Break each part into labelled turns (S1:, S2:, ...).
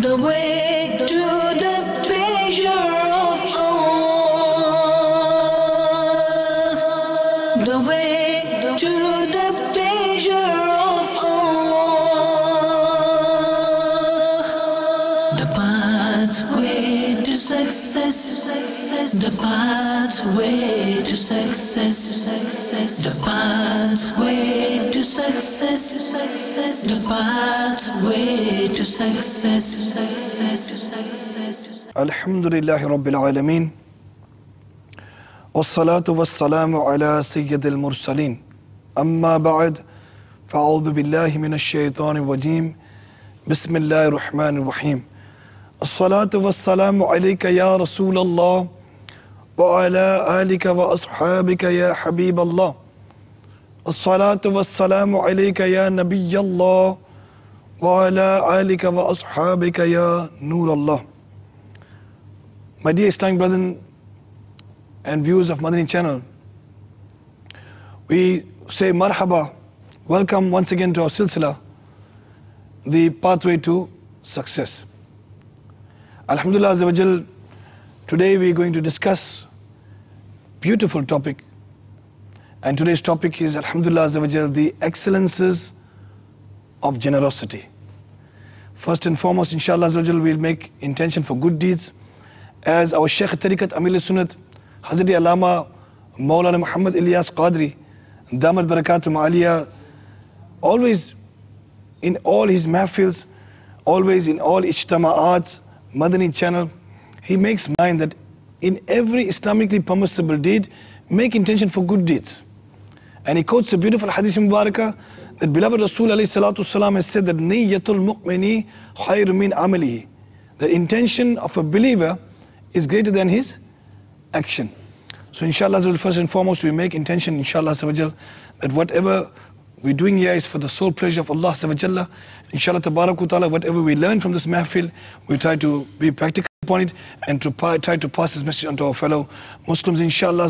S1: The way to the pleasure of Allah. The way to the pleasure of Allah. The pathway to success. The pathway to success. The pathway to success. The pathway to success.
S2: Alhamdulillahi Rabbil Alameen. Wassalatu wassalamu ala Sayyidil Mursaleen. Amma ba'd. Fa'udhu billahi minash shaitanir rajeem. Bismillahir Rahmanir Rahim. As-salatu wassalamu alayka ya Rasulallah. Wa ala alika wa ashabika ya Habiballah. As-salatu wassalamu alayka ya Nabiyyallah. Wa ala alika wa ashabika ya Nurallah. My dear Islamic brethren and viewers of Madani channel, we say marhaba, welcome once again to our silsila, the pathway to success. Alhamdulillah Azza wa Jal, today we are going to discuss beautiful topic, and today's topic is Alhamdulillah Azza wa Jal, the excellences of generosity. First and foremost, inshallah Azza wa Jal, we'll make intention for good deeds, as our Shaykh Tariqat Amir al-Sunnat Hazrat Allama Maulana Muhammad Ilyas Qadri Damat Barakatum Aliyah, always in all his mahfils, always in all ijtama'at, Madani channel, he makes mind that in every Islamically permissible deed, make intention for good deeds. And he quotes a beautiful hadith Mubarakah that beloved Rasul alayhi salatu salam has said that niyyatul mu'mini khayr min amalihi. The intention of a believer is greater than his action. So inshallah, first and foremost, we make intention, inshallah, that whatever we're doing here is for the sole pleasure of Allah. Inshallah, ta'ala, whatever we learn from this mahfil, we try to be practical upon it and to try to pass this message on to our fellow Muslims. Inshallah,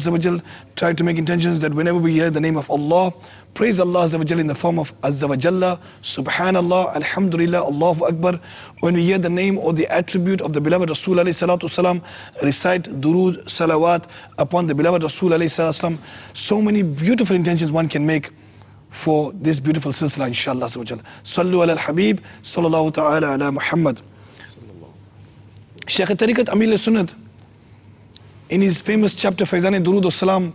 S2: try to make intentions that whenever we hear the name of Allah, praise Allah in the form of Azza wa Jalla, Subhanallah, Alhamdulillah, Allahu Akbar. When we hear the name or the attribute of the beloved Rasul alayhi salatu salam, recite durood, salawat upon the beloved Rasul alayhi salatu salam. So many beautiful intentions one can make for this beautiful silsila, inshallah. Sallu ala al-Habib, sallallahu ta'ala ala Muhammad. Shaykh Tariqat Amir al-Sunnat, in his famous chapter Faizan Durood al-Salam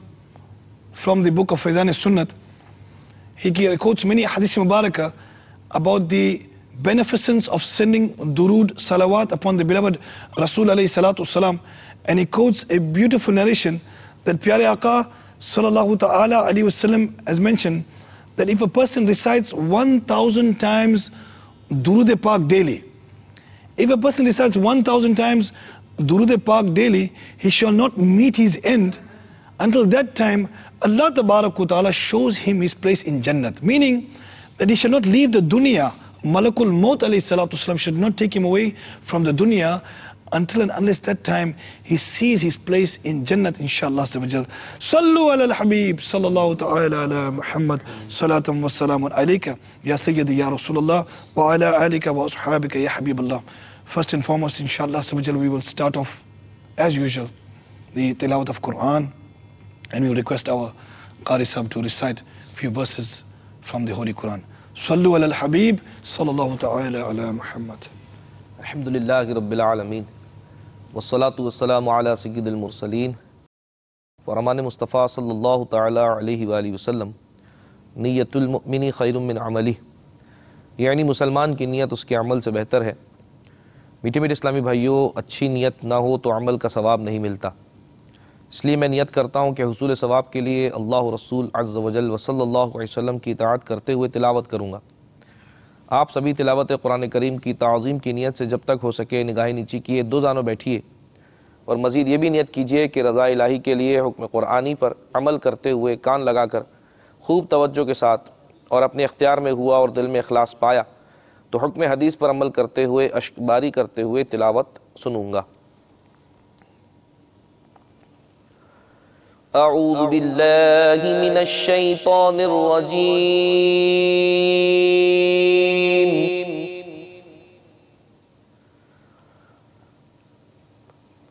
S2: from the book of Faizan al-Sunnat, he quotes many hadith mubarakah about the beneficence of sending durood, salawat upon the beloved Rasul alayhi salatu salam, and he quotes a beautiful narration that Pyare Aka sallallahu ta'ala alayhi wasallam has mentioned that if a person recites 1,000 times durood pak daily, if a person recites 1,000 times durood pak daily, he shall not meet his end until that time Allah Ta'ala shows him his place in Jannat. Meaning that he shall not leave the dunya. Malakul Maut alayhi salatu salam should not take him away from the dunya until and unless that time he sees his place in Jannat, inshallah. Sallu ala al-Habib, sallallahu ta'ala ala Muhammad, salatan wa salamun alayka, ya Sayyidi ya Rasulullah, wa ala alika wa ashabika ya Habiballah. First and foremost, inshallah, we will start off, as usual, the tilawat of Quran, and we will request our Qari Sahib to recite a few verses from the Holy Quran. Sallu ala al-Habib, sallallahu ta'ala ala Muhammad.
S3: Alhamdulillahi Rabbil Alameen. Wassalatu wassalamu ala Sayyidil Mursaleen. Wa Ramani Mustafa sallallahu ta'ala alayhi wa alihi wa sallam. Niyyatul mu'mini khayrun min amali. यानी मुसलमान की नीयत उसके अमल से बेहतर है। मीठे मीठे इस्लामी भाइयों, अच्छी नीयत ना हो तो अमल का सवाब नहीं मिलता। इसलिए मैं नियत करता हूँ कि हुसूल सवाब के लिए अल्लाह रसूल अज़्ज़ व जल व सल्लल्लाहु अलैहि वसल्लम की इताअत करते हुए तिलावत करूँगा। आप सभी तिलावत कुरान करीम की ताज़ीम की नीयत से जब तक हो सके निगाह नीची किए, दो जानों बैठिए और मज़ीद ये भी नियत कीजिए कि रज़ा इलाही के लिए हुक्म कुरानी पर अमल करते हुए कान लगाकर खूब तवज्जो के साथ और अपने इख्तियार में हुआ और दिल में इखलास पाया तो हुक्म हदीस पर अमल करते हुए अश्कबारी करते हुए तिलावत सुनूंगा। अऊज़ु बिल्लाहि मिनश शैतानिर रजीम।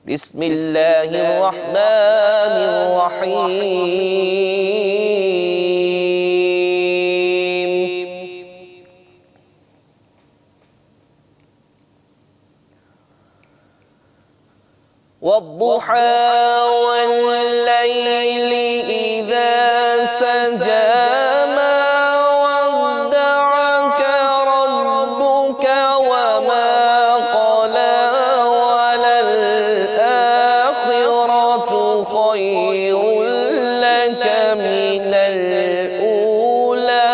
S3: بسم اللہ الرحمن الرحیم والضحى والليل إذا سجى ما ودعك ربك وما قلى وللآخرة خير لك من الأولى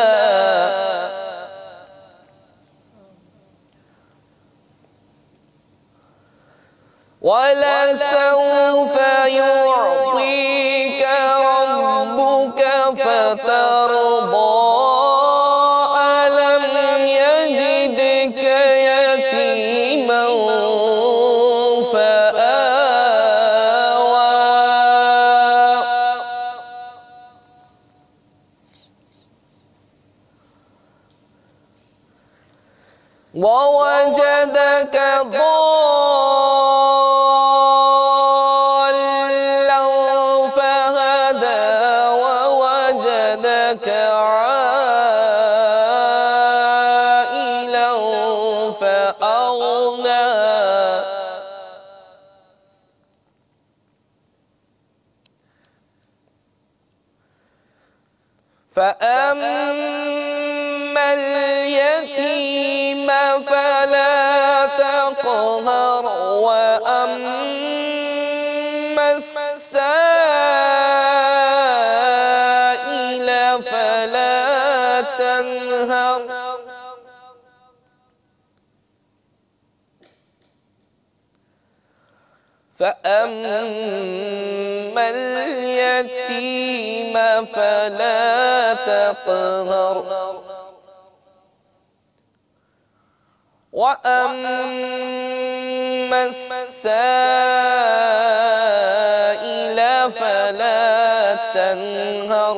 S3: ولسوف يعطيك ربك فترضى ألم يجدك يتيما فآوى ووجدك ضالا فهدى ووجدك عائلا فأغنى فأما اليتيم فلا تقهر وأما السائل فلا تنهر فأما اليتيم فلا تقهر وأما السائل فلا تنهر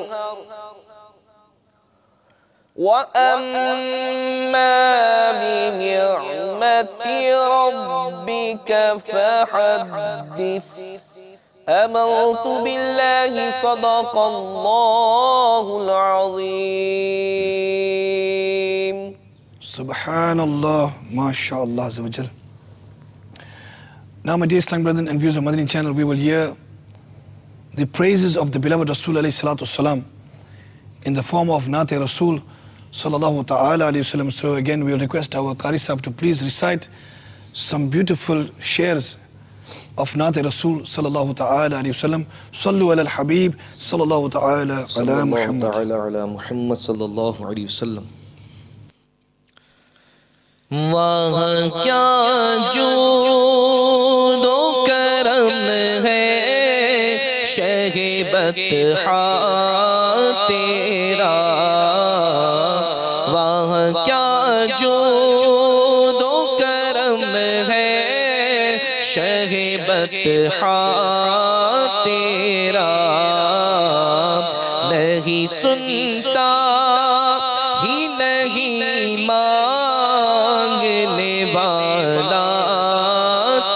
S3: وأما بنعمة ربك فحدث آمنت بالله صدق الله العظيم.
S2: Subhanallah, MashaAllah Azza wa Jal. Now, my dear Islamic brethren and viewers of Madani channel, we will hear the praises of the beloved Rasul alayhi salatu salam in the form of Naat Rasul sallallahu ta'ala alayhi wasallam. So again, we will request our Qari Sahib to please recite some beautiful shares of Naat Rasul sallallahu ta'ala alayhi wasallam. Sallu ala al-Habib sallallahu ta'ala ala Muhammad
S3: sallallahu alayhi wasallam. وہاں کیا جود و کرم ہے شہ بطحا تیرا وہاں کیا جود و کرم ہے شہ بطحا تیرا نہیں سنتا ہی نہیں مانگنے والا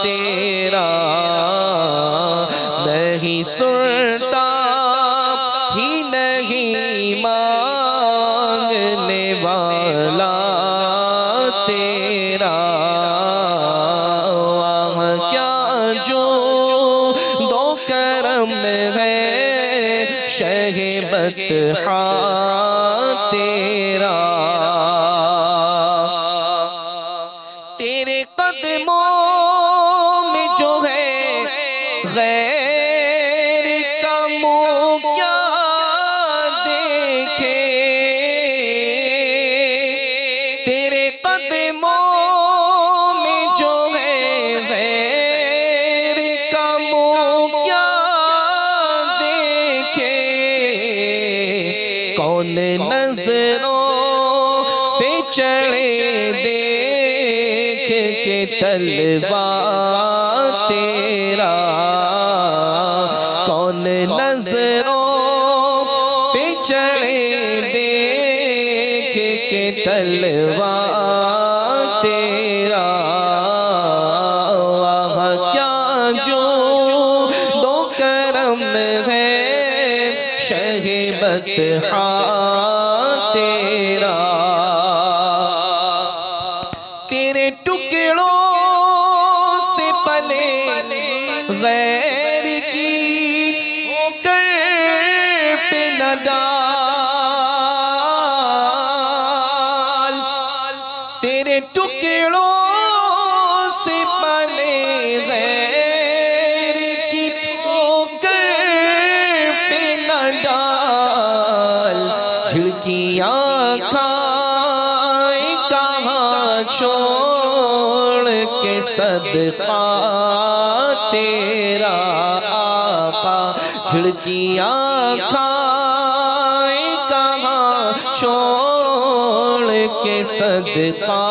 S3: تیرا نہیں سنتا ہی نہیں مانگنے والا تیرا وہاں کیا جو دو کرم ہے شہ بطحا تیرا تیرے قدموں میں جو ہے غیر کا منہ کیا دیکھے تیرے قدموں میں جو ہے غیر کا منہ کیا دیکھے کون نظروں پہ چڑھے دیکھ کے طلبہ تیرا کون نظروں پہ چڑھے دیکھ کے طلبہ تیرا وہاں کیا جو کرم ہے شہ بطحا تیرا، تیرے ٹکڑوں سے پلے غیر کی کر پہ نہ ڈال، تیرے ٹکڑوں سے پلے غیر کی کر پہ نہ ڈال، جھڑکیاں کھائے کہاں چھوڑ کے صدقہ تیرا آقا، جھڑکیاں کھائے کہاں چھوڑ کے صدقہ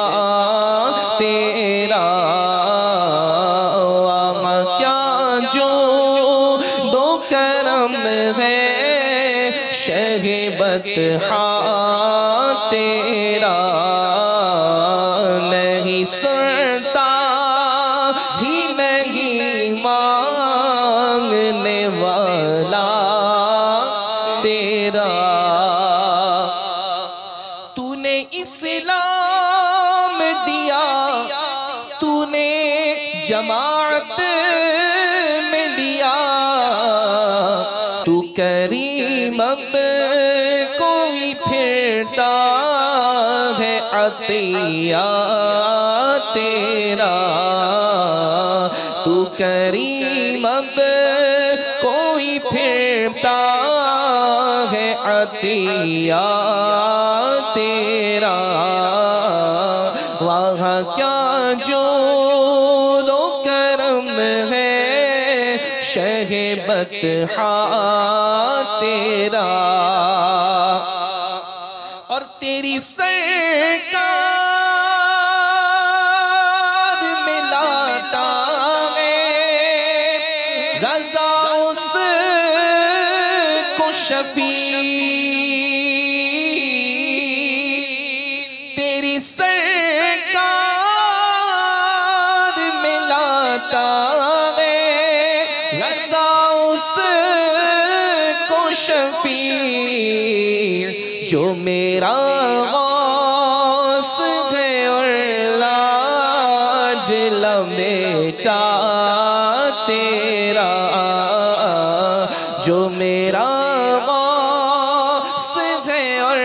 S3: تیرا، وہاں کیا جو دو کرم ہے شہ بطحا تیرا، نہیں سنتا ہی نہیں مانگنے والا تیرا، تو نے اسلام دیا، تو نے جماعت میں لیا، تو کریم اب کوئی پھرتا ہے عطیہ تیرا، تو کریم اب کوئی پھرتا ہے عطیہ تیرا، وہاں کیا جو دو کرم ہے شہ بطحا تیرا، اور تیری سرکار میں لاتا ہے رضا اس کو شفیع، تیری سرکار میں لاتا ہے رضا اس کو شفیع، جو میرا غوث ہے اور لاڈلا بیٹا تیرا، جو میرا غوث ہے اور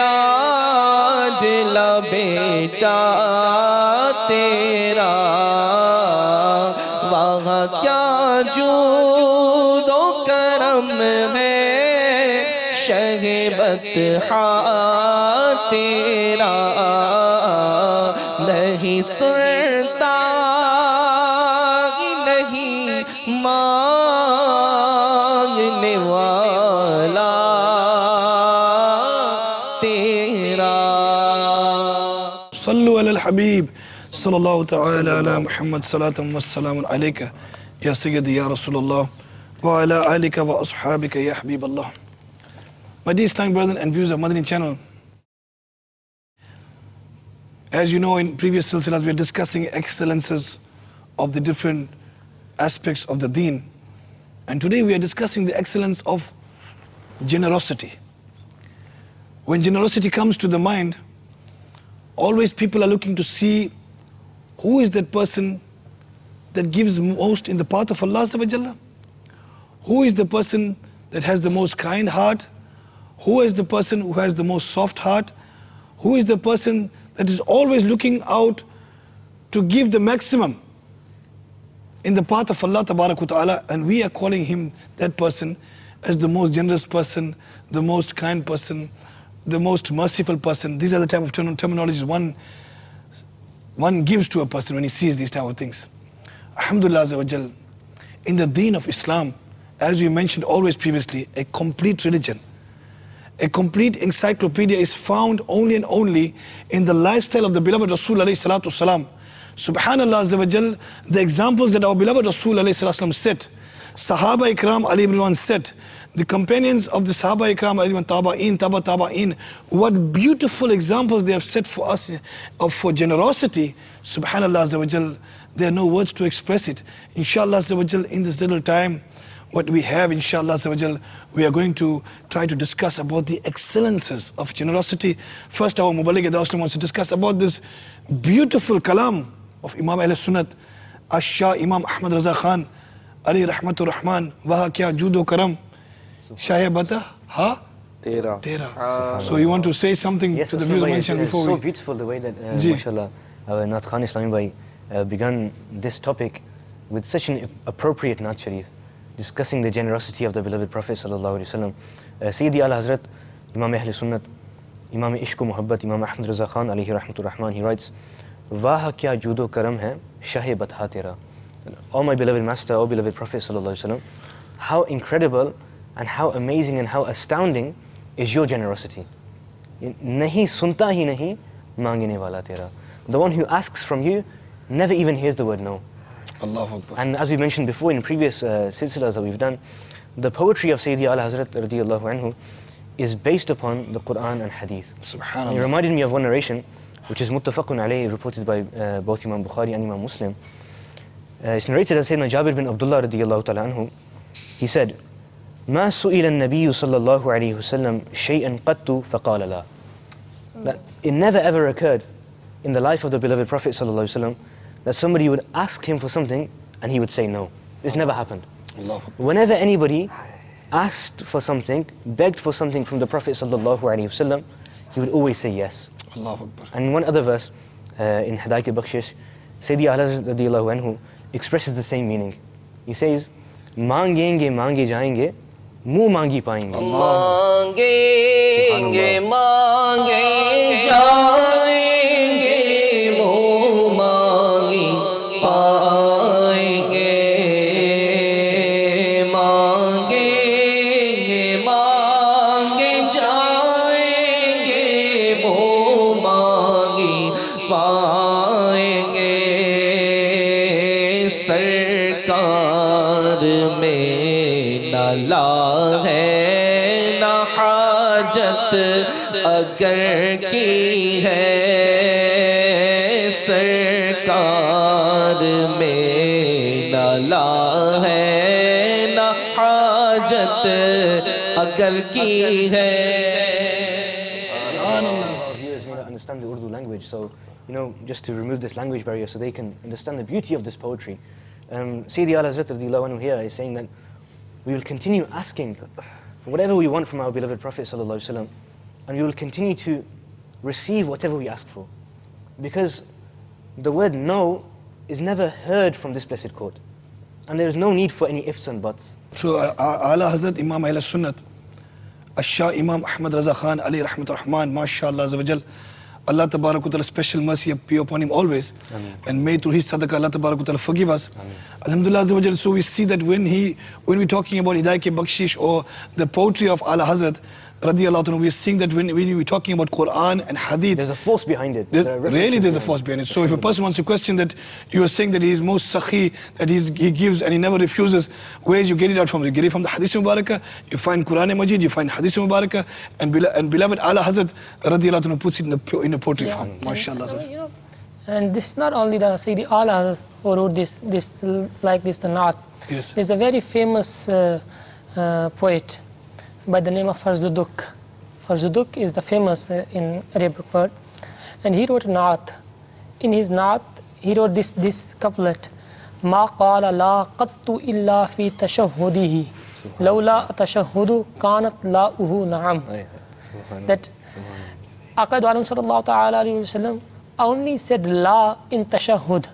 S3: لاڈلا بیٹا تیرا، وہاں کیا جود و کرم ہے شہ بطحا تیرا، نہیں سنتا نہیں مانگنے والا تیرا۔
S2: صلو علی الحبیب صلی اللہ تعالی علی محمد صلاة والسلام علیکہ یا سیدی یا رسول اللہ وعلی آلکہ و اصحابکہ یا حبیب اللہ۔ My dear Islamic brethren and viewers of Madani channel, as you know, in previous silsilas we are discussing excellences of the different aspects of the deen, and today we are discussing the excellence of generosity. When generosity comes to the mind, always people are looking to see who is that person that gives most in the path of Allah Azza wa Jalla, who is the person that has the most kind heart, who is the person who has the most soft heart, who is the person that is always looking out to give the maximum in the path of Allah Tabarak wa Ta'ala, and we are calling him, that person, as the most generous person, the most kind person, the most merciful person. These are the type of terminologies one gives to a person when he sees these type of things. Alhamdulillah Azza wa Jal, in the deen of Islam, as we mentioned always previously, a complete religion, a complete encyclopedia is found only and only in the lifestyle of the beloved Rasul alayhi salatu wasalam. Subhanallah Azza wa Jal, the examples that our beloved Rasul alayhi salatu wasalam set, Sahaba Ikram alayhi ridwan set, the companions of the Sahaba Ikram alayhi ridwan, Taba'in, what beautiful examples they have set for us for generosity. Subhanallah Azza wa Jal, there are no words to express it. Inshallah Azza wa Jal, in this little time, what we have, inshallah, we are going to try to discuss about the excellences of generosity. First, our Mubaligh Muslim wants to discuss about this beautiful kalam of Imam Ahl Sunnat, Ash-Shah Imam Ahmad Raza Khan, Ali Rahmatur Rahman, Waha Kya Judo Karam, Shah Bata Ha
S3: Tera.
S2: So you want to say something
S4: Yes,
S2: to the views mentioned
S4: it's
S2: before
S4: so
S2: we...
S4: beautiful the way that,
S2: Ji.
S4: mashallah, Naat Khan Islami Bhai begun this topic with such an appropriate Naat Sharif, discussing the generosity of the beloved Prophet sallallahu alaihi wasallam. Sayyidi Ala Hazrat, Imam Ahl Sunnat, Imam Ishq Muhabbat, Imam Ahmad Raza Khan alayhi rahmatur rahman, he writes, Waha kya judo karam hai, Shah Batha tera. Oh my beloved Master, oh beloved Prophet sallallahu alaihi wasallam, how incredible and how amazing and how astounding is your generosity. Nahi sunta hi nahi, mangene wala tera. The one who asks from you never even hears the word no.
S2: Allahu Akbar.
S4: And as we mentioned before in previous silsilas that we've done, the poetry of Sayyidi Ala Hazrat radiyallahu anhu is based upon the Quran and Hadith. And it
S2: Subhanallah.
S4: reminded me of one narration which is muttafaqun alayhi, reported by both Imam Bukhari and Imam Muslim. It's narrated as Sayyidina Jabir bin Abdullah radiyallahu ta'ala anhu. He said, ما سئل النبي صلى الله عليه وسلم شيئا قط فقال لا. That it never ever occurred in the life of the beloved Prophet sallallahu alaihi wasallam that somebody would ask him for something and he would say no. This never happened.
S2: Allahu Akbar.
S4: Whenever anybody asked for something, begged for something from the Prophet sallallahu alaihi wasallam, he would always say yes.
S2: Allahu Akbar.
S4: And one other verse in Hidayat al-Bakhshish, Sayyidi Ala Hazrat radiyallahu anhu expresses the same meaning. He says, मांगेंगे मांगे जाएंगे, मुंह मांगी पाएंगे.
S3: मांगेंगे मांगे जाएंगे, मुंह मांगी पाएंगे. मांगेंगे मांगे जाएंगे, मुंह मांगी पाएंगे. सरकार में न ला है न हाजत अगर की है. सरकार में न ला है न हाजत अगर की है.
S4: Viewers may not understand the Urdu language, so just to remove this language barrier so they can understand the beauty of this poetry. Sayyidi Ala Hazrat radiyallahu anhu here is saying that we will continue asking for whatever we want from our beloved Prophet sallallahu alaihi wasallam, and we will continue to receive whatever we ask for, because the word no is never heard from this blessed court, and there is no need for any ifs and buts.
S2: So Ala Hazrat Imam Ahl Sunnat, Ash-Shah Imam Ahmad Raza Khan, Ali Rahmatur Rahman, MashaAllah Azza wa Jal, Allah Tabarak wa Ta'ala special mercy be upon him always.
S4: Ameen.
S2: And may through his sadaqah Allah Tabarak wa Ta'ala forgive us.
S4: Ameen.
S2: Alhamdulillah Azza wa Jal. So we see that when we're talking about Hidayat Bakhshish or the poetry of Ala Hazrat radiyallahu anhu, we're seeing that when we're talking about Quran and Hadith,
S4: There's a force behind it.
S2: really there's a force behind it. So if a person wants to question that you are saying that he is most sakhi, that he gives and he never refuses, where you get it out from? You get it from the Hadith Mubarakah, you find Quran Majid, you find Hadith Mubarakah, and beloved Ala Hazrat radiyallahu anhu puts it in a poetry form. MashaAllah.
S5: And this is not only the Sayyidi Ala who wrote this the Naat.
S2: Yes.
S5: There's a very famous poet by the name of Farzuduk. Farzuduk is the famous in Arabic word, and he wrote a Naat. In his Naat, he wrote this couplet: Ma qala la qattu illa fi tashahhudihi, lawla tashahhudu kanat la'uhu na'am. That Aqaid Alam sallallahu ta'ala alayhi wa sallam only said la in tashahhud.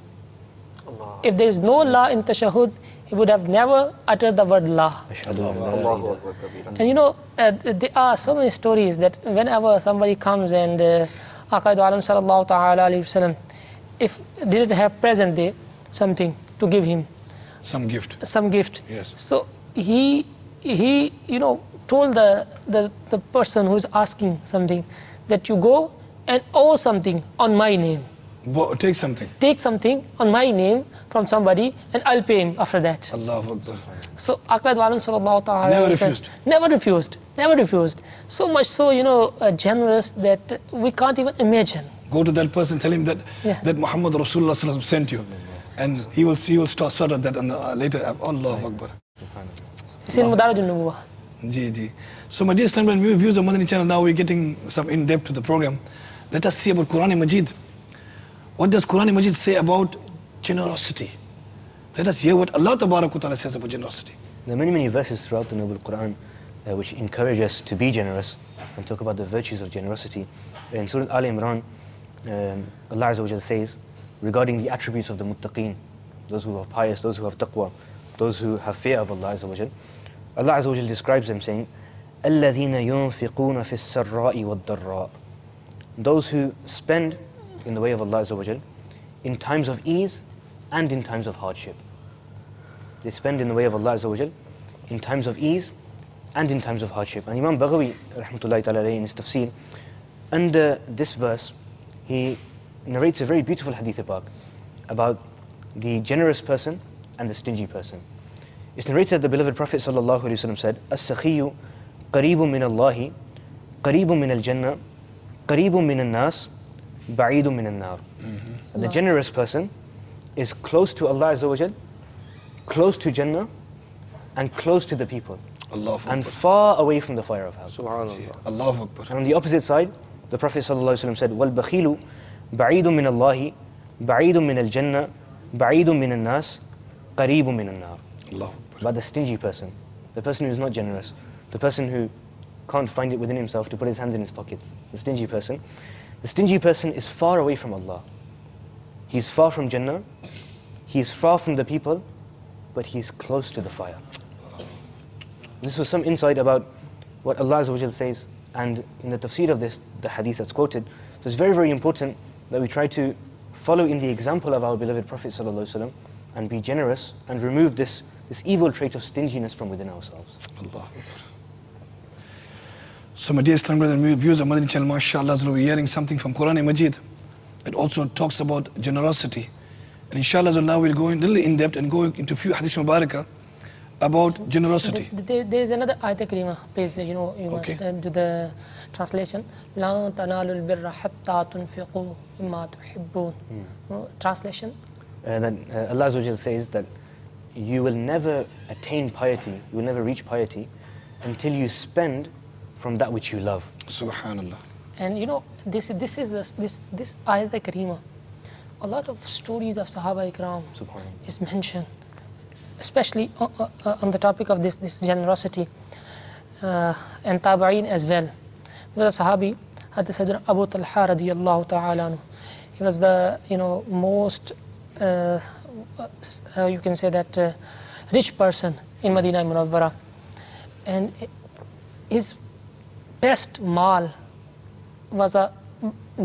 S5: If there is no la in tashahhud, he would have never uttered the word la. And there are so many stories that whenever somebody comes and Aqaid Alam sallallahu ta'ala alayhi wa sallam, if didn't have present there something to give him,
S2: Some gift. Yes.
S5: so he told the person who is asking something that you go and owe something on my name.
S2: Take something.
S5: Take something on my name from somebody and I'll pay him after that.
S2: Allahu Akbar.
S5: So Aqaid Walam sallallahu ta'ala
S2: Never
S5: alayhi wa sallam
S2: refused.
S5: Never refused. So much so, generous that we can't even imagine.
S2: Go to that person, tell him that
S5: Yeah.
S2: that Muhammad Rasulullah sallallahu alaihi wasallam sent you, and he will sort of that on the later. Allahu Akbar.
S5: It's in Madarij al-Nubuwah.
S2: Ji. So my dear students, when we view the Madani channel, now we're getting some in-depth to the program. Let us see about Quran Majid. What does Quran Majid say about generosity? Let us hear what Allah Ta'ala says about generosity.
S4: There are many verses throughout the Noble Quran which encourage us to be generous and talk about the virtues of generosity. In Surah Al Imran, Allah Azza wa Jalla says regarding the attributes of the muttaqeen, those who are pious, those who have taqwa, those who have fear of Allah Azza wa Jalla. Allah Azza wa Jalla describes them saying, الَّذِينَ يُنْفِقُونَ فِي السَّرَّاءِ وَالضَّرَّاءِ. Those who spend in the way of Allah Azza wa Jalla in times of ease and in times of hardship. They spend in the way of Allah Azza wa Jalla in times of ease and in times of hardship. And Imam Baghawi, rahmatullahi ta'ala alayhi, in his tafsir, under this verse, he narrates a very beautiful hadith about the generous person and the stingy person. It's narrated that the beloved Prophet sallallahu alaihi wasallam said, "As-sakhiyu qareebun min Allahi, qareebun min al-Jannah, qareebun min al-Nas, ba'idun min al-Nar." The generous person is close to Allah Azza wa Jal, close to Jannah, and close to the people, and far away from the fire of hell.
S3: Subhanallah.
S2: Allahu Akbar.
S4: And on the opposite side, the Prophet sallallahu alaihi wasallam said, "Wal-bakhilu ba'idun min Allahi, ba'idun min al-Jannah, ba'idun min al-Nas, qareebun min al-Nar." But the stingy person, the person who is not generous, the person who can't find it within himself to put his hands in his pockets, the stingy person is far away from Allah. He is far from Jannah, he is far from the people, but he is close to the fire. This was some insight about what Allah Azza wa Jal says, and in the tafsir of this, the hadith that's quoted. So it's very, very important that we try to follow in the example of our beloved Prophet sallallahu alaihi wasallam and be generous and remove this evil trait of stinginess from within ourselves.
S2: Allah. So my dear Islam brothers and viewers of Madani channel, mashallah, we're hearing something from Quran Majid. It also talks about generosity. And inshallah, now we'll go in little in depth and go into a few hadith mubarakah about generosity.
S5: There is another ayat karima, please, you must do the translation. لَن تَنَالُوا الْبِرَّ حَتَّى تُنْفِقُوا مِمَّا تُحِبُّونَ. Translation?
S4: That Allah Azza wa Jalla says that you will never attain piety, you will never reach piety until you spend from that which you love.
S2: Subhanallah.
S5: And this ayat karima, a lot of stories of Sahaba Ikram is mentioned, especially on the topic of this generosity, and Tabi'een as well. There was a Sahabi, Sayyidina Abu Talha radiyallahu ta'ala anhu. He was the most you can say that rich person in Medina Munawwara, and his best mal was a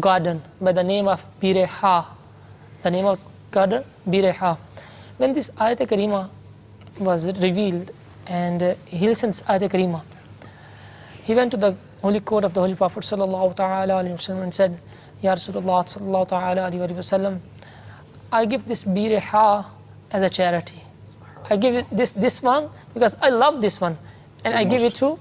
S5: garden by the name of Bireha. The name of garden Bireha. When this ayat karima was revealed and he listened to ayat karima, he went to the holy court of the Holy Prophet sallallahu ta'ala alayhi wa sallam and said, "Ya Rasulullah sallallahu ta'ala alayhi wa sallam, I give this Bireha as a charity. I give it this one because I love this one, and I give it to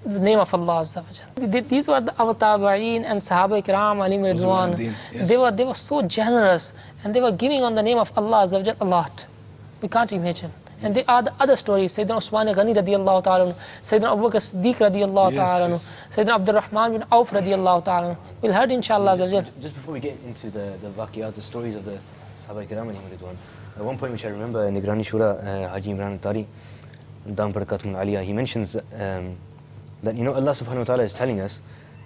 S5: the name of Allah Azza wa Jalla." These were our Tabi'een and Sahaba Ikram alayhim ridwan. Yes. They were so generous, and they were giving on the name of Allah Azza wa Jalla a lot. We can't imagine. And there are the other stories. Sayyidina Usman Ghani radiyallahu ta'ala, Sayyidina Abu Bakr Siddiq radiyallahu ta'ala, Sayyidina Abdul Rahman bin Auf radiyallahu ta'ala. We'll heard inshallah.
S4: Just before we get into the waqiyat, the stories of the Sahaba Ikram alayhim ridwan, at one point which I remember in Nigrani Shura, Haji Imran al-Tari, Dam Barakatun Aliyah, he mentions that Allah subhanahu wa ta'ala is telling us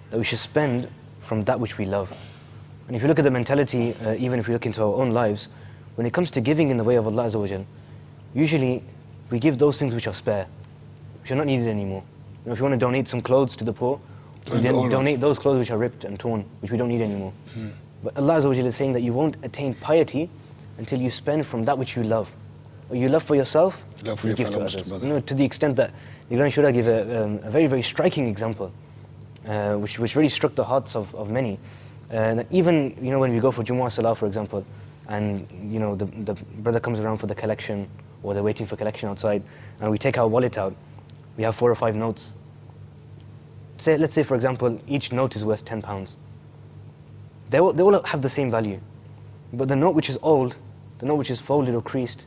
S4: that we should spend from that which we love. And if you look at the mentality, even if we look into our own lives, when it comes to giving in the way of Allah Azza wa Jal, usually we give those things which are spare, which are not needed anymore. If you want to donate some clothes to the poor, we then donate those clothes which are ripped and torn, which we don't need anymore. But Allah Azza wa Jal is saying that you won't attain piety until you spend from that which you love. What you love for yourself, you give to others. To the extent that Nigrani Shura gave a very, very striking example, which really struck the hearts of many. That even when we go for Jumu'ah Salah, for example, and the brother comes around for the collection, or they're waiting for collection outside, and we take our wallet out, we have 4 or 5 notes. Let's say for example, each note is worth £10. They all have the same value, but the note which is old, the note which is folded or creased,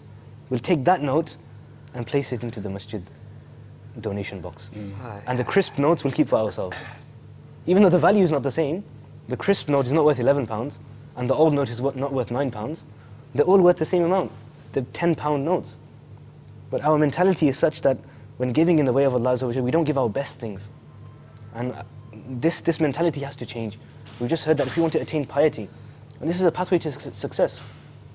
S4: we'll take that note and place it into the masjid. donation box. And the crisp notes we'll keep for ourselves. Even though the value is not the same, the crisp note is not worth £11 and the old note is not worth £9. They're all worth the same amount. They're £10 notes. But our mentality is such that when giving in the way of Allah, we don't give our best things. And this mentality has to change. We've just heard that if you want to attain piety, and this is a pathway to success.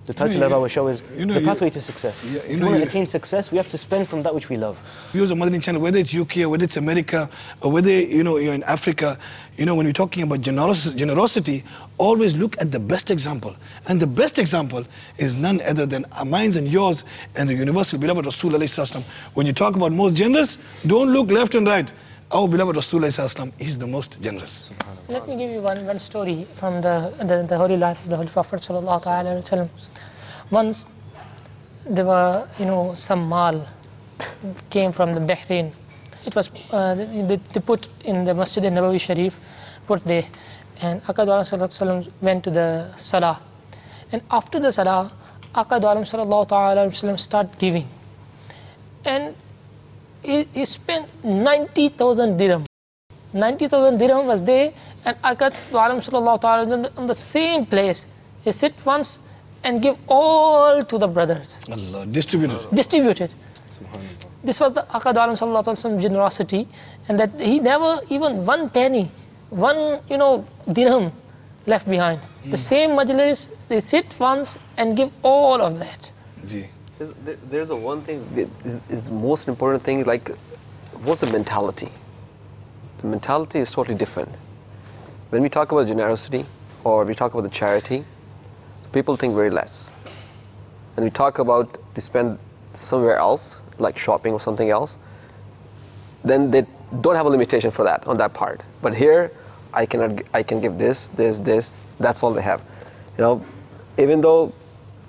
S4: The title of our show is The Pathway to Success. If you want to attain success, we have to spend from that which we love.
S2: Viewers of Madani Channel, whether it's UK, or whether it's America, or whether you're in Africa, when we're talking about generosity, always look at the best example. And the best example is none other than mine and yours and the universal beloved Rasul alayhi sallam. When you talk about most generous, don't look left and right. Our beloved Rasul alayhi sallam is the most generous.
S5: Let me give you one story from the holy life of the Holy Prophet sallallahu alaihi wasallam. Once there were, some mal came from the Bahrain. It was they put in the Masjid al-Nabawi Sharif, put there, and Aqad sallallahu alaihi wasallam went to the Salah. And after the Salah, Aqad sallallahu alaihi wasallam started giving, and he spent 90,000 dirham. 90,000 dirham was there, and Aqad sallallahu alaihi wasallam on the same place. He sit once and give all to the brothers.
S2: Allah, distributed.
S5: This was the Aqad sallallahu alaihi wasallam generosity, and that he never even one penny, dirham left behind. The same majlis, they sit once and give all of that.
S6: There's a one thing that is most important thing, like what's the mentality? The mentality is totally different. When we talk about generosity or we talk about the charity, people think very less. When we talk about to spend somewhere else, like shopping or something else, then they don't have a limitation for that on that part. But here, I can give this, that's all they have. Even though,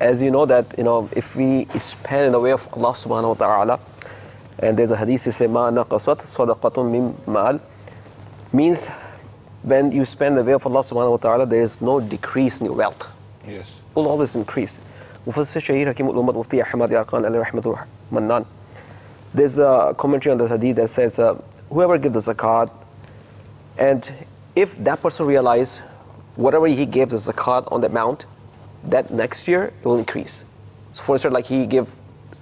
S6: as you know that, if we spend in the way of Allah subhanahu wa ta'ala, and there's a hadith that says, مَا نَقَصَتْ صَدَقَةٌ مِّن مَال, means when you spend in the way of Allah subhanahu wa ta'ala, there is no decrease in your wealth.
S2: Yes.
S6: Will always increase. There's a commentary on the hadith that says, whoever gives the zakat, and if that person realizes whatever he gave the zakat on the amount, that next year it will increase. So for instance, like he gave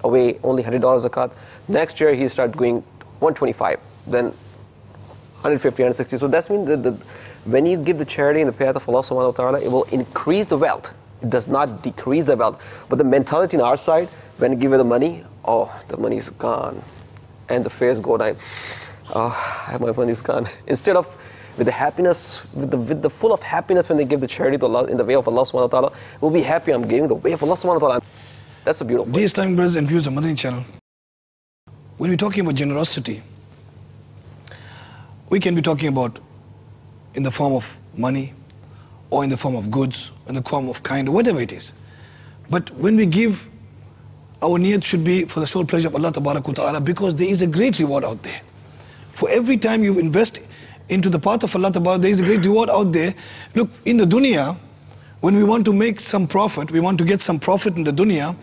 S6: away only $100 zakat, next year he start going 125, then 150, 160. So that means that when you give the charity in the path of Allah subhanahu wa ta'ala, it will increase the wealth. It does not decrease the wealth. But the mentality on our side, when you give it the money, the money is gone. And the face go down. My money is gone. Instead of with the happiness, with the full of happiness when they give the charity to Allah in the way of Allah subhanahu wa ta'ala, we'll be happy I'm giving the way of Allah subhanahu wa ta'ala. That's a beautiful.
S2: Dear Islamic brothers and viewers of Madani Channel, when we're talking about generosity, we can be talking about in the form of money, or in the form of goods, in the form of kind, or whatever it is. But when we give, our niyat should be for the sole pleasure of Allah Ta'ala, because there is a great reward out there. For every time you invest into the path of Allah Ta'ala, there is a great reward out there. Look, in the dunya, when we want to make some profit, we want to get some profit in the dunya,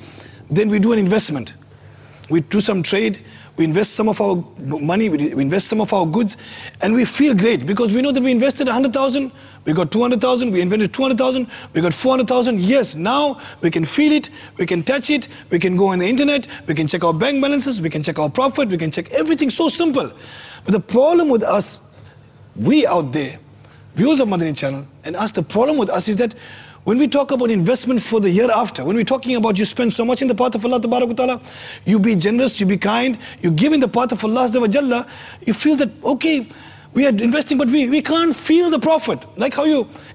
S2: then we do an investment. We do some trade, we invest some of our money, we invest some of our goods, and we feel great because we know that we invested 100,000, we got 200,000, we invested 200,000, we got 400,000. Yes, now we can feel it, we can touch it, we can go on the internet, we can check our bank balances, we can check our profit, we can check everything. So simple. But the problem with us, we out there, viewers of Madani Channel, and us, the problem with us is that when we talk about investment for the year after, when we're talking about you spend so much in the path of Allah Ta'ala, you be generous, you be kind, you give in the path of Allah Azza wa Jalla, you feel that, okay, we are investing, but we can't feel the profit. Like how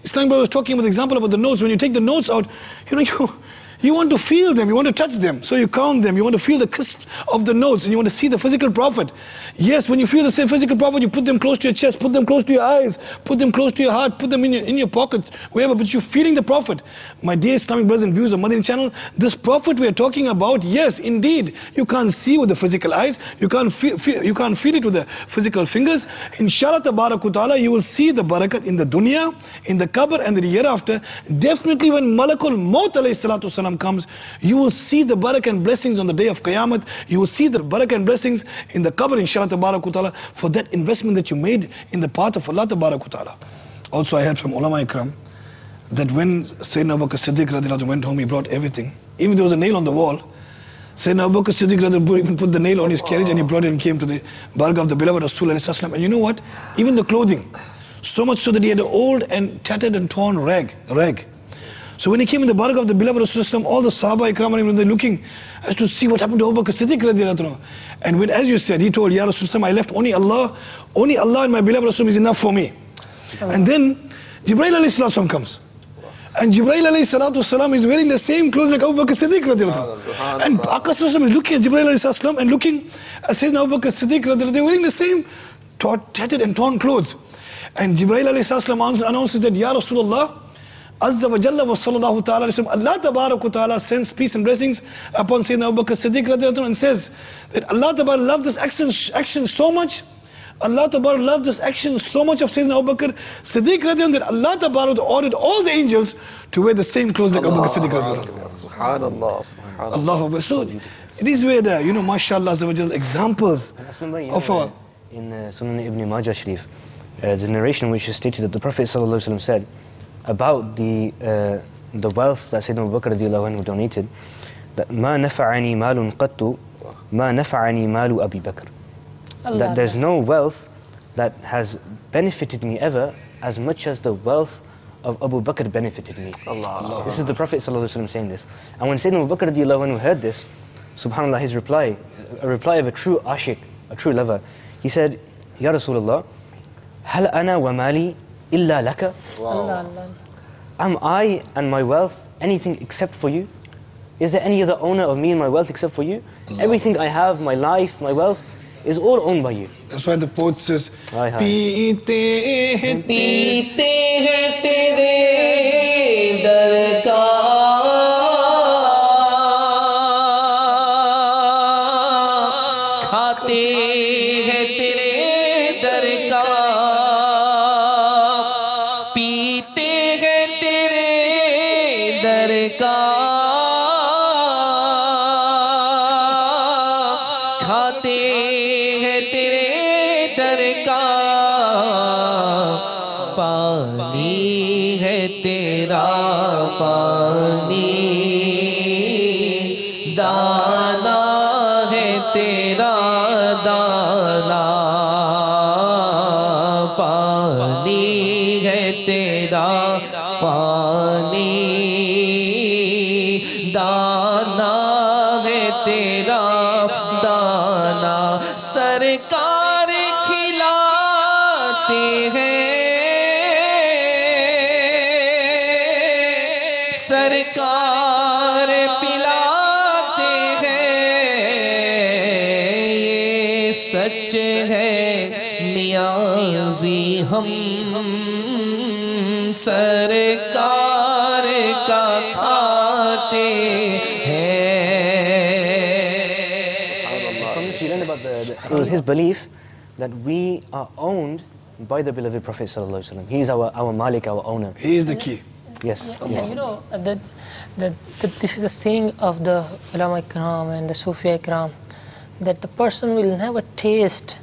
S2: Islam was talking about the example about the notes. When you take the notes out, you want to feel them, you want to touch them. So you count them, you want to feel the crisp of the notes, and you want to see the physical profit. Yes, when you feel the same physical profit, you put them close to your chest, put them close to your eyes, put them close to your heart, put them in your pockets, wherever, but you're feeling the profit. My dear Islamic brothers and viewers of Madani Channel, this profit we are talking about, yes, indeed, you can't see with the physical eyes, you can't feel it with the physical fingers. Inshallah ta'ala, you will see the barakat in the dunya, in the qabr, and the hereafter. Definitely when Malakul Maut alayhi salatu wasalam Wasallam comes, you will see the barakah and blessings on the day of Qiyamah. You will see the barakah and blessings in the qabr, inshallah tabarak wa ta'ala, for that investment that you made in the path of Allah tabarak wa ta'ala. Also I heard from ulama ikram that when Sayyidina Abu Bakr Siddiq radiallahu anhu went home, he brought everything. Even there was a nail on the wall, Sayyidina Abu Bakr Siddiq radiallahu anhu even put the nail on his carriage and he brought it and came to the barakah of the beloved Rasul alayhi salam. And you know what? Even the clothing, so much so that he had an old and tattered and torn rag. So when he came in the barakah of the beloved Rasul, all the Sahaba ikram, when they're looking as to see what happened to Abu Bakr Siddiq radiallahu anhu. And when, as you said, he told, Ya Rasul, I left only Allah and my beloved Rasul is enough for me. And then Jibreel alayhi salatu comes. And Jibreel alayhi salatu salam is wearing the same clothes like Abu Bakr Siddiq radiallahu anhu. And Aqas is looking at Jibreel alayhi salam and looking at Sayyidina Abu Bakr Siddiq radiallahu anhu. They're wearing the same tattered and torn clothes. And Jibreel alayhi salam announces that, Ya Rasulullah, Azza wa Jalla wa sallallahu ta'ala alayhi wa sallam, Allah tabarak wa ta'ala sends peace and blessings upon Sayyidina Abu Bakr Siddiq radiallahu anhu and says that Allah tabarak loved this action so much. Allah tabarak loved this action so much of Sayyidina Abu Bakr Siddiq radiallahu anhu that Allah tabarak ordered all the angels to wear the same clothes like Abu Bakr Siddiq radiallahu anhu.
S6: Subhanallah.
S2: Allah. So these were the, mashallah azza wa jalla, examples of our...
S4: In Sunan Ibn Majah Sharif, there's a narration which is stated that the Prophet ﷺ said about the wealth that Sayyidina Abu Bakr radiallahu anhu donated, that ما نفعني مال قط ما نفعني مال أبي بكر. That there's no wealth that has benefited me ever as much as the wealth of Abu Bakr benefited me. Allah. This is the Prophet ﷺ saying this. And when Sayyidina Abu Bakr radiallahu anhu heard this, subhanAllah, his reply, a reply of a true ashiq, a true lover, he said, Ya Rasulullah, هل أنا ومالي إلا لك? Am I and my wealth anything except for you? Is there any other owner of me and my wealth except for you? Everything I have, my life, my wealth, is all owned by you.
S2: That's why the poet says, Peete hain tere dar ka, khate hain tere dar ka, peete hain tere dar ka, khate पानी है तेरा पानी दाना है तेरा दाना पानी है तेरा पानी दाना है तेरा दाना सरकार खिलाते हैं सरकार पिलाते हैं ये सच है नियाज़ी हम सरकार का खाते हैं.
S4: From this we learn about it was his belief that we are owned by the beloved Prophet sallallahu alaihi wasallam. He is our Malik, our owner.
S2: He is the key.
S4: Yes.
S5: And that this is the saying of the ulama ikram and the Sufi ikram, that the person will never taste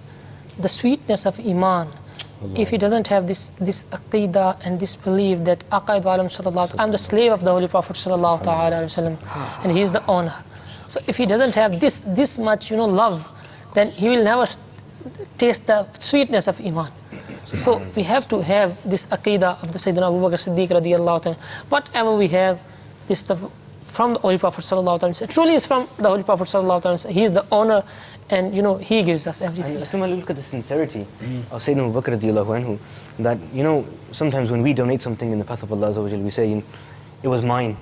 S5: the sweetness of iman if he doesn't have this aqidah and this belief that Aqaid wa alam sallallahu, I'm the slave of the Holy Prophet sallallahu alaihi wasallam and he is the owner. So if he doesn't have this much love, then he will never taste the sweetness of iman. So we have to have this aqidah of the Sayyidina Abu Bakr Siddiq radiyallahu anhu. Whatever we have, this stuff from the Holy Prophet sallallahu alaihi wasallam. It truly is from the Holy Prophet sallallahu alaihi wasallam. He is the owner, and he gives us everything.
S4: And look at the sincerity of Sayyidina Abu Bakr radiyallahu anhu. That sometimes when we donate something in the path of Allah Azza wa Jal, we say, it was mine.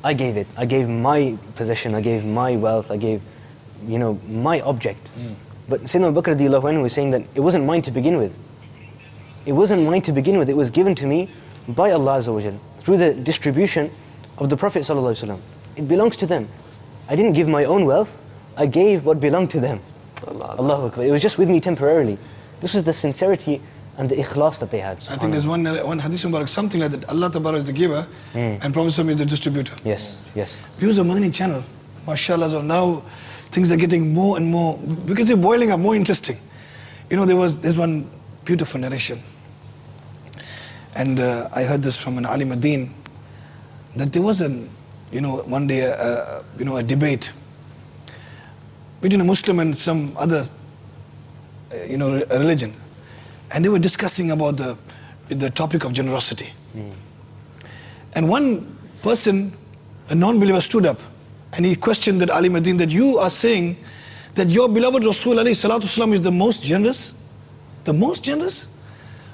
S4: I gave it. I gave my possession. I gave my wealth. I gave, my object. But Sayyidina Abu Bakr radiyallahu anhu is saying that it wasn't mine to begin with. It wasn't mine to begin with. It was given to me by Allah Azza wa Jal through the distribution of the Prophet sallallahu alaihi wasallam. It belongs to them. I didn't give my own wealth. I gave what belonged to them. Allahu Akbar. It was just with me temporarily. This was the sincerity and the ikhlas that they had.
S2: I think there's one hadith Mubarak, something like that. Allah Tabarak is the giver and Prophet is the distributor.
S4: Yes, yes.
S2: Views of Madani channel, mashallah, so now things are getting more and more, because they're boiling up, more interesting. You know, there's one beautiful narration, and I heard this from an alim ad-din, that there was one day a debate between a Muslim and some other religion, and they were discussing about the topic of generosity. And one person, a non-believer, stood up and he questioned that alim ad-din, that you are saying that your beloved Rasul alayhi salatu wasalam is the most generous? The most generous?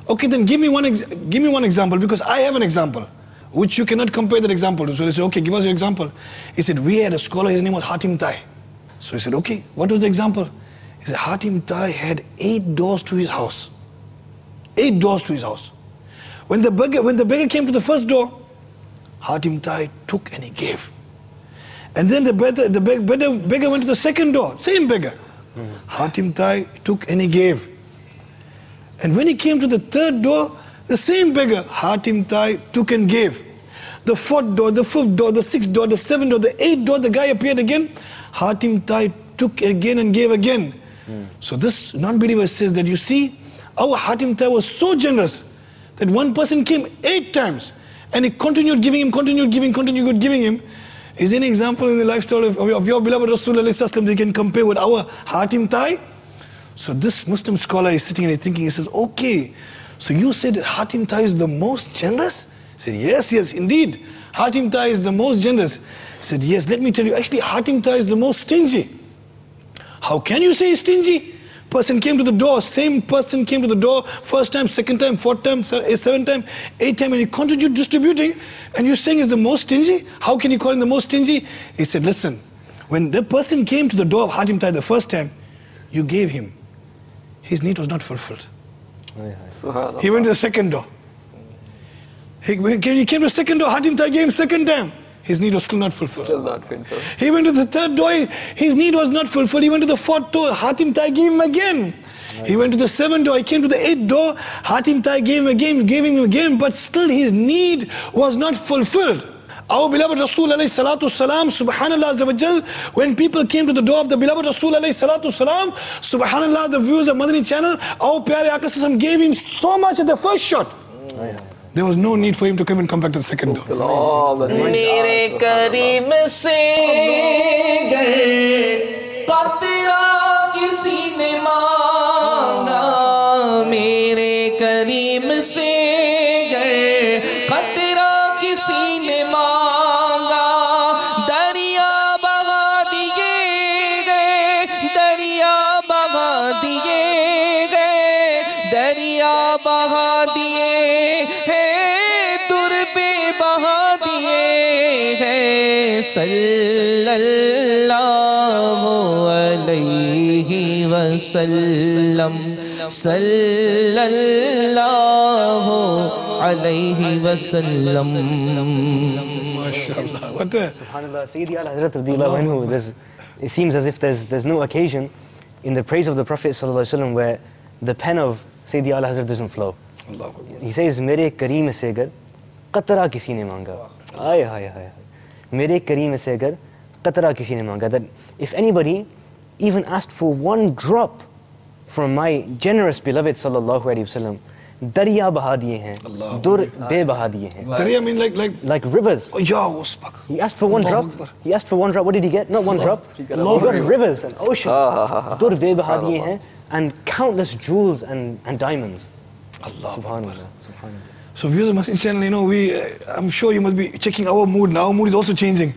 S2: Okay, then give me one example, because I have an example which you cannot compare that example to. So they said, okay, give us your example. He said, we had a scholar, his name was Hatim Tai. So he said, okay, what was the example? He said, Hatim Tai had 8 doors to his house. 8 doors to his house. When the beggar came to the first door, Hatim Tai took and he gave. And then the beggar went to the second door, same beggar. Hatim Tai took and he gave. And when he came to the third door, the same beggar, Hatim Tai, took and gave. The 4th door, the 5th door, the 6th door, the 7th door, the 8th door, the guy appeared again. Hatim Tai took again and gave again. So this non-believer says that, you see, our Hatim Tai was so generous that one person came 8 times and he continued giving him, continued giving him. Is there any example in the lifestyle of your beloved Rasulullah that you can compare with our Hatim Tai? So this Muslim scholar is sitting and he's thinking, he says, okay, so you said that Hatim Tai is the most generous? He said, yes, indeed. Hatim Tai is the most generous. He said, yes, let me tell you, actually Hatim Tai is the most stingy. How can you say stingy? Person came to the door, same person came to the door, first time, second time, 4th time, 7th time, 8th time, and he continued distributing, and you're saying he's the most stingy? How can you call him the most stingy? He said, listen, when the person came to the door of Hatim Tai the first time, you gave him. His need was not fulfilled. He went to the second door. He came to the second door, Hatim Tai gave him second time. His need was still not fulfilled. He went to the third door, his need was not fulfilled. He went to the 4th door, Hatim Tai gave him again. He went to the 7th door, he came to the 8th door, Hatim Tai gave him again, but still his need was not fulfilled. Our beloved Rasul alayhi salatu salam, subhanallah azza wa jal, when people came to the door of the beloved Rasul alayhi salatu salam, subhanallah, the viewers of Madani channel, our Pyare Aka Sallam gave him so much at the first shot. There was no need for him to come back to the second door.
S3: मेरे करीम से गर कतरा किसी ने मांगा, मेरे करीम से गर कतरा किसी ने मांगा, दरिया बहा दिए गए, दरिया बहा दिए गए, दरिया बहा दिए सल्लल्लाहु अलैहि वसल्लम, सल्लल्लाहु अलैहि वसल्लम.
S2: MashaAllah.
S4: Subhanallah, Sayyidi Al-Hazrat radiyallahu anhu, it seems as if there's no occasion in the praise of the Prophet sallallahu alaihi wasallam where the pen of Sayyidi Al-Hazrat doesn't flow. He says, Mere Kareem se agar qatra kisi ne manga. Mere Kareem se agar qatra kisi ne manga. That if anybody even asked for one drop from my generous beloved sallallahu alaihi wasallam, Darya baha diye hain, dur be baha diye hain.
S2: Darya mean
S4: like rivers. He asked for one drop. He asked for one drop. What did he get? Not one drop. He got rivers and oceans. Dur be baha diye hain, and countless jewels and diamonds. Subhanallah.
S2: So viewers of Masjid channel, I'm sure you must be checking our mood now. Our mood is also changing.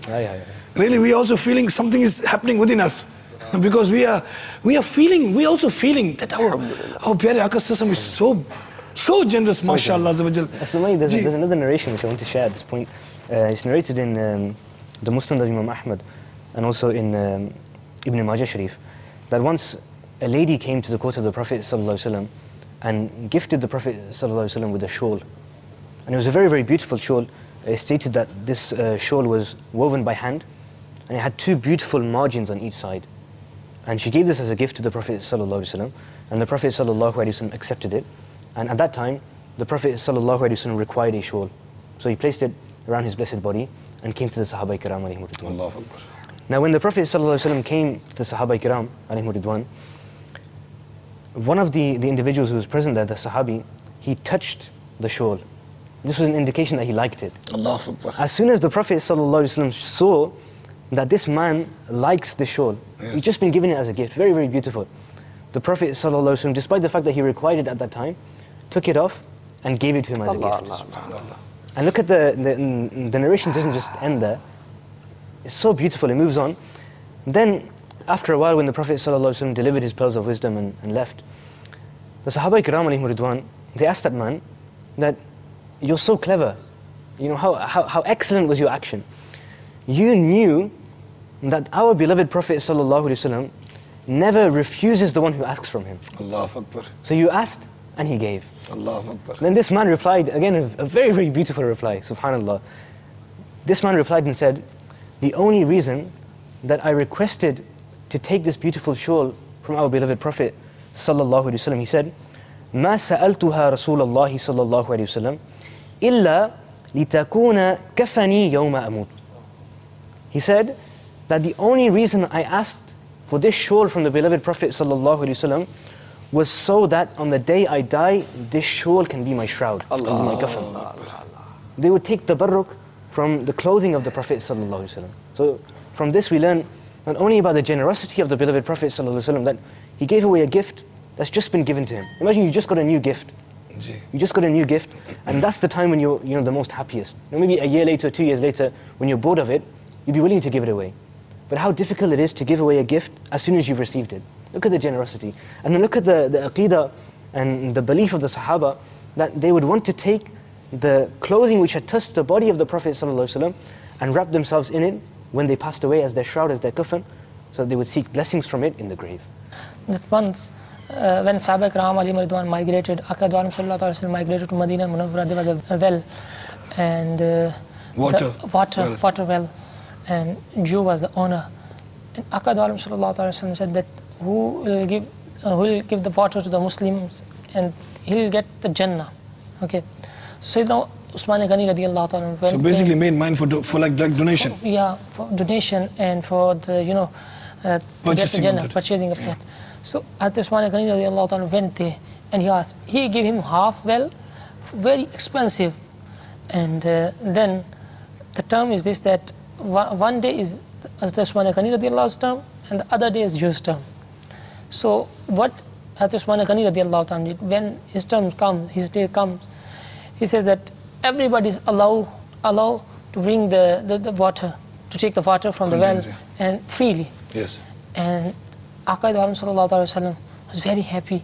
S2: Really, we are also feeling something is happening within us. Because we are also feeling that our Pyare Aka Sallam is so generous, mashallah.
S4: There's another narration which I want to share at this point. It's narrated in the Musnad of Imam Ahmad and also in Ibn Majah Sharif, that once a lady came to the court of the Prophet ﷺ and gifted the Prophet ﷺ with a shawl. And it was a very, very beautiful shawl. It stated that this shawl was woven by hand and it had 2 beautiful margins on each side. And she gave this as a gift to the Prophet ﷺ, and the Prophet ﷺ accepted it. And at that time, the Prophet ﷺ required a shawl. So he placed it around his blessed body and came to the Sahaba Kiram alayhim ridwan. Now when the Prophet ﷺ came to the Sahaba Kiram alayhim ridwan, one of the individuals who was present there, the Sahabi, he touched the shawl. This was an indication that he liked it. As soon as the Prophet ﷺ saw that this man likes the shawl, he's just been given it as a gift, very, very beautiful. The Prophet ﷺ, despite the fact that he required it at that time, took it off and gave it to him as a gift. And look at the narration doesn't just end there. It's so beautiful, it moves on. Then, after a while, when the Prophet ﷺ delivered his pearls of wisdom and left, the Sahaba Kiram alayhim ridwan, they asked that man that, you're so clever, you know, how excellent was your action. You knew that our beloved Prophet ﷺ never refuses the one who asks from him. So you asked and he gave. Then this man replied, again a very, very beautiful reply, subhanallah. This man replied and said, the only reason that I requested to take this beautiful shawl from our beloved Prophet ﷺ, he said, ما سألتها رسول الله صلى الله عليه وسلم إلا لتكون كفني يوم أموت. He said that the only reason I asked for this shawl from the beloved Prophet ﷺ was so that on the day I die, this shawl can be my shroud, can be my kafan. They would take tabarruk from the clothing of the Prophet ﷺ. So from this we learn not only about the generosity of the beloved Prophet ﷺ, that he gave away a gift that's just been given to him. Imagine you just got a new gift. You just got a new gift, and that's the time when you're the most happiest. Now maybe a year later, 2 years later, when you're bored of it, you'd be willing to give it away. But how difficult it is to give away a gift as soon as you've received it. Look at the generosity. And then look at the aqidah and the belief of the Sahaba, that they would want to take the clothing which had touched the body of the Prophet ﷺ and wrap themselves in it when they passed away as their shroud, as their kafan, so that they would seek blessings from it in the grave.
S5: That once, when Sahaba Kiram alayhim ridwan migrated, Aqad wa sallallahu alaihi wasallam migrated to Medina Munawwara, there was a well, and water well, and Jew was the owner. And Aqad wa sallallahu alaihi wasallam said that who will give the water to the Muslims, and he'll get the Jannah. Okay, so now Usman Ghani radiallahu ta'ala went.
S2: So basically made mine for like donation.
S5: Yeah, for donation and for the purchasing of that. So Usman Ghani radiallahu ta'ala went there and he asked. He gave him half well, very expensive, and then the term is this, that one day is Usman Ghani radiallahu ta'ala's term and the other day is Jew's term. So what Usman Ghani radiallahu ta'ala did, when his term comes, his day comes, he says that everybody is allowed to bring the water, to take the water from the well, and freely.
S2: Yes.
S5: And Aqad sallallahu alaihi wasallam was very happy,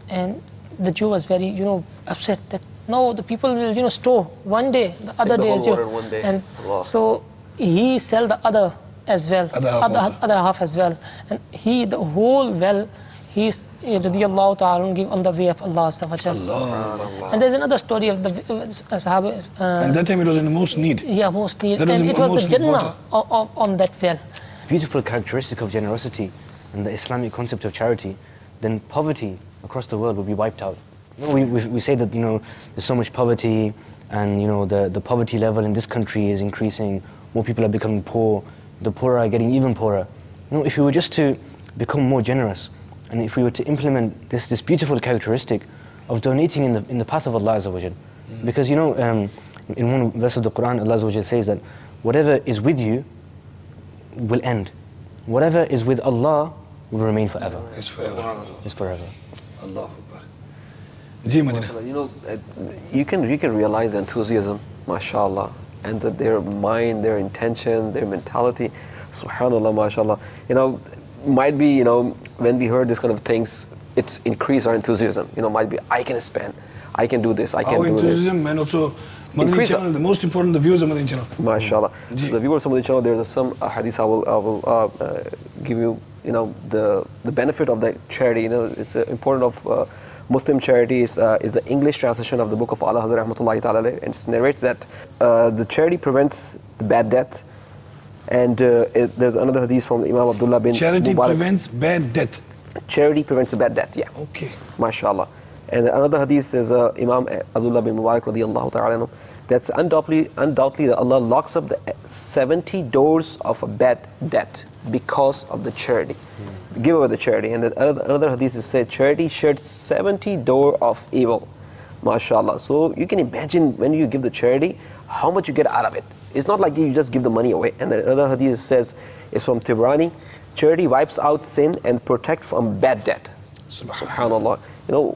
S5: and the Jew was very upset that no, the people will store one day, the other day is and so he sell the other as well, other half as well, and the whole well he's radiyallahu ta'ala give on the way of Allah subhanahu. And there's another story of the Sahaba.
S2: And that time it was in the most need.
S5: Yeah, most need. And it was the Jannah on that well.
S4: Beautiful characteristic of generosity and the Islamic concept of charity, then poverty across the world will be wiped out. We say that there's so much poverty, and the poverty level in this country is increasing, more people are becoming poor, the poorer are getting even poorer. If we were just to become more generous, and if we were to implement this beautiful characteristic of donating in the path of Allah Azza wa Jal. Because in one verse of the Quran, Allah Azza wa Jal says that whatever is with you will end. Whatever is with Allah will remain forever.
S2: It's forever.
S4: It's forever.
S2: Allahu Akbar.
S6: You can realize the enthusiasm, mashallah, and that their mind, their intention, their mentality, subhanallah, mashallah. Might be, when we heard this kind of things, it's increased our enthusiasm. Might be, I can spend, I can do this, I can do this. Our
S2: enthusiasm, and also Madani channel, the most important, the views of Madani channel.
S6: MashaAllah. So the viewers of Madani channel, there's some hadith I will give you, the benefit of that charity. It's important of Muslim charity is the English translation of the book of Allah Hazrat Rahmatullahi Ta'ala, and it narrates that the charity prevents the bad death. And there's another hadith from Imam Abdullah bin
S2: Charity
S6: Mubarak.
S2: prevents bad death.
S6: Charity prevents a bad death, yeah.
S2: Okay.
S6: MashaAllah. And another hadith says, Imam Abdullah bin Mubarak radiyallahu ta'ala anhu, that's undoubtedly that Allah locks up the 70 doors of a bad debt because of the charity. Give away the charity. And then another hadith is said, charity shuts 70 door of evil. MashaAllah. So you can imagine when you give the charity, how much you get out of it. It's not like you just give the money away. And then another hadith says, it's from Tibrani, charity wipes out sin and protects from bad debt. Subhanallah. You know,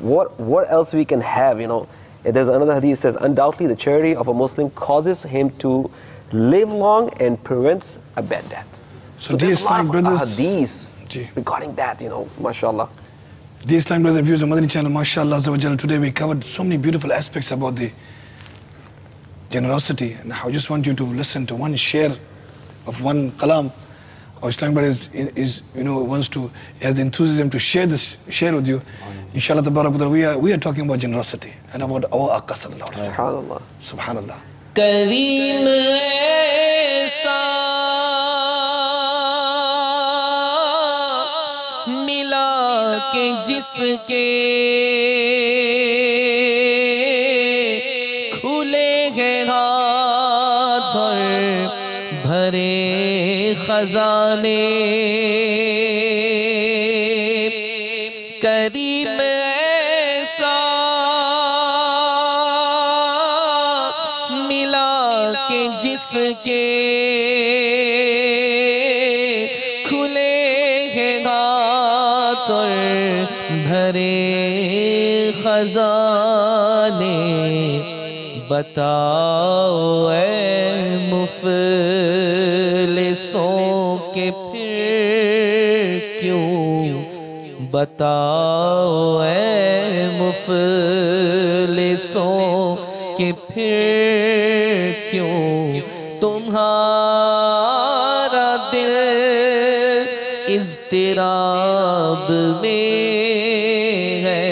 S6: what else we can have, you know. There's another hadith says, undoubtedly the charity of a Muslim causes him to live long and prevents a bad debt.
S2: So dear Islamic brothers,
S6: hadiths regarding that, you know, mashallah.
S2: Dear Islamic brothers and viewers of Madani channel, mashallah azza wa jalla, today we covered so many beautiful aspects about the generosity, and I just want you to listen to one share of one kalam. Our Islamic brother is you know, wants to, has the enthusiasm to share with you. Inshallah tabarak, we are talking about generosity and about our Aqqa sallallahu alaihi wasallam. Subhanallah.
S1: Kareem aisa mila ke jiske khule hai haath aur bhare khazane kareem aisa mila ke jiske khule hai haath aur bhare khazane batao ae muflison ke phir kyun بتاؤ اے مفلسوں کہ پھر کیوں تمہارا دل اضطراب میں ہے.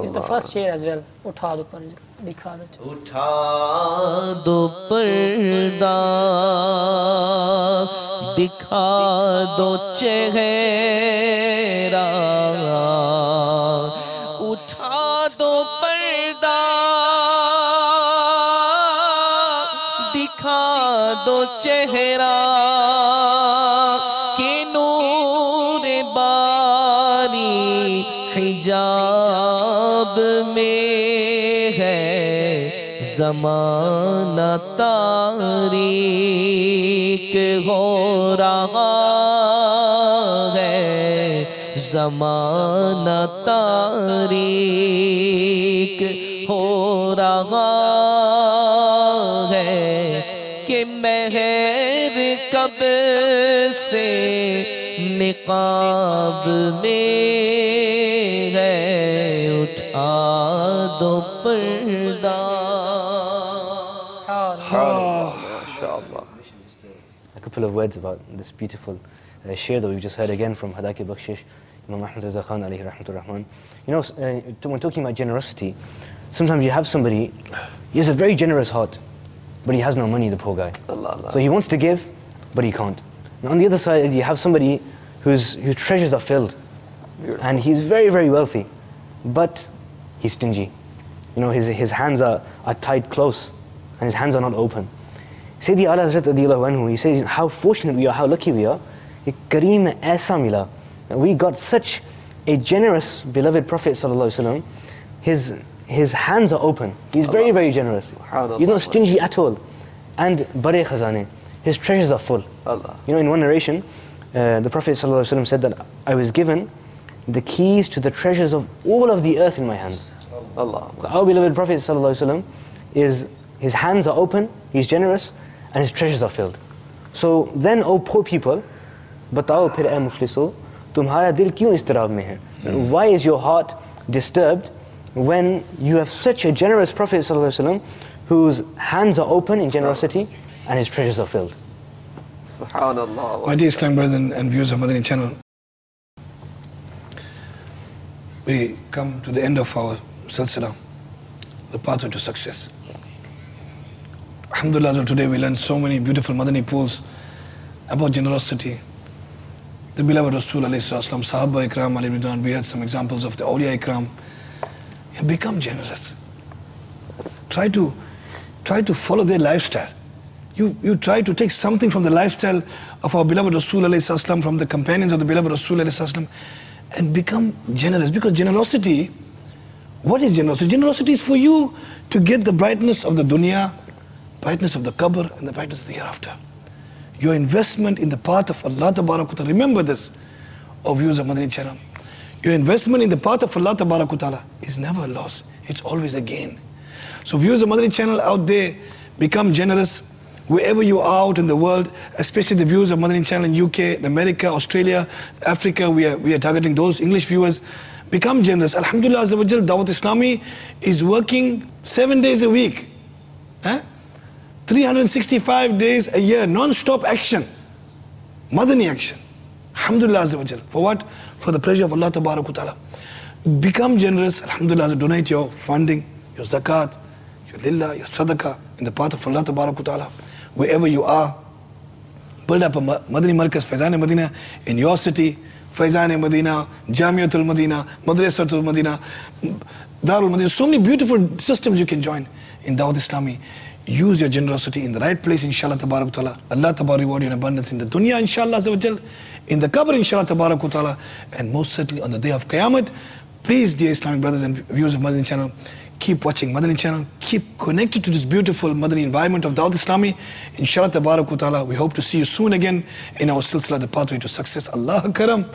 S5: It's the first share as well. اٹھا دو پر دکھا دو.
S1: اٹھا دو پردہ دکھا دو چہرہ اٹھا دو پردہ دکھا دو چہرہ کہ نور باری حجاب میں ہے زمانہ تاریک ہو رہا ہے زمانہ تاریک ہو رہا ہے کہ مہر کب سے نقاب میں ہے اٹھا دو پردہ.
S4: A couple of words about this beautiful share that we've just heard again from Hadaki Bakshish, Imam Ahmad Reza Khan alayhi rahmatur rahman. You know, when talking about generosity, sometimes you have somebody, he has a very generous heart, but he has no money, the poor guy. So he wants to give, but he can't. And on the other side, you have somebody whose treasures are filled, and he's very, very wealthy, but he's stingy. You know, his hands are tied close, and his hands are not open. Sayyidi Ala Hazrat radiyallahu anhu, he says how fortunate we are, how lucky we are. Kareem aisa mila. We got such a generous, beloved Prophet sallallahu alaihi wasallam. His hands are open. He's very, very generous. He's not stingy at all. And bare khazane, his treasures are full. You know, in one narration, the Prophet sallallahu alaihi wasallam said that I was given the keys to the treasures of all of the earth in my hands. Our beloved Prophet sallallahu alaihi wasallam is, his hands are open, he's generous, and his treasures are filled. So then, oh poor people, batao phir ay mufliso, tumhara dil kyun istirab mein hai? Why is your heart disturbed when you have such a generous Prophet sallallahu alaihi wasallam whose hands are open in generosity and his treasures are filled?
S6: Subhanallah.
S2: My dear Islamic brothers and viewers of Madani channel, we come to the end of our silsila, the pathway to success. Alhamdulillah, today we learned so many beautiful Madani pools about generosity. the beloved Rasul alayhi sallam, Sahaba Ikram alayhi ridwan. We had some examples of the Awliya Ikram. Become generous. Try to follow their lifestyle. You try to take something from the lifestyle of our beloved Rasul alayhi sallam, from the companions of the beloved Rasul alayhi sallam, and become generous. Because generosity, what is generosity? Generosity is for you to get the brightness of the dunya, brightness of the qabr, and the brightness of the hereafter. Your investment in the path of Allah Tabarak Ta'ala, remember this, O viewers of Madani channel. Your investment in the path of Allah Tabarak Ta'ala is never a loss, it's always a gain. So viewers of Madani channel out there, become generous wherever you are out in the world, especially the viewers of Madani channel in UK, America, Australia, Africa. We are targeting those English viewers. Become generous. Alhamdulillah Azza wa Jal, Dawat Islami is working 7 days a week. 365 days a year, non-stop action. Madani action. Alhamdulillah Azza wa Jal. For what? For the pleasure of Allah Tabarak Ta'ala. Become generous. Alhamdulillah, donate your funding, your zakat, your lillah, your sadaqah in the path of Allah Tabarak Ta'ala. Wherever you are, build up a Madani Markaz, Faizan Madina in your city. Faizan Madina, Jamiatul Madina, Madrasatul Madina, Darul Madina. So many beautiful systems you can join in Dawat Islami. Use your generosity in the right place, inshallah tabarak ta'ala. Allah tabarak reward you in abundance in the dunya, inshallah azawajal, in the qabr, inshallah tabarak ta'ala, and most certainly on the day of Qiyamah. Please, dear Islamic brothers and viewers of Madani channel, keep watching Madani channel, keep connected to this beautiful Madani environment of Dawat Islami. Inshallah tabarak ta'ala, we hope to see you soon again in our silsila, the pathway to success. Allah karam,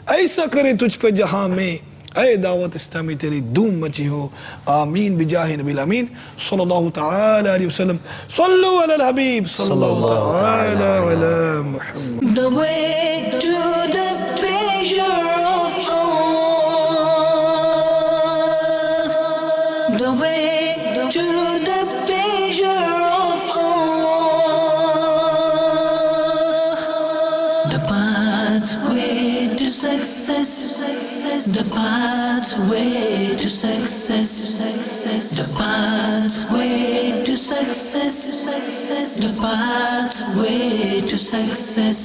S2: aisa kare tujh pe jahan mein, ay Dawat Islami teri doom machi ho. Ameen bijahi nabil ameen. Sallallahu ta'ala alayhi wa sallam. Sallu ala al-habib. Sallallahu ta'ala ala Muhammad.
S1: The way to the pleasure of Allah. The way to the pleasure of Allah. The pathway to success. The pathway to success. The pathway to success. The pathway to success.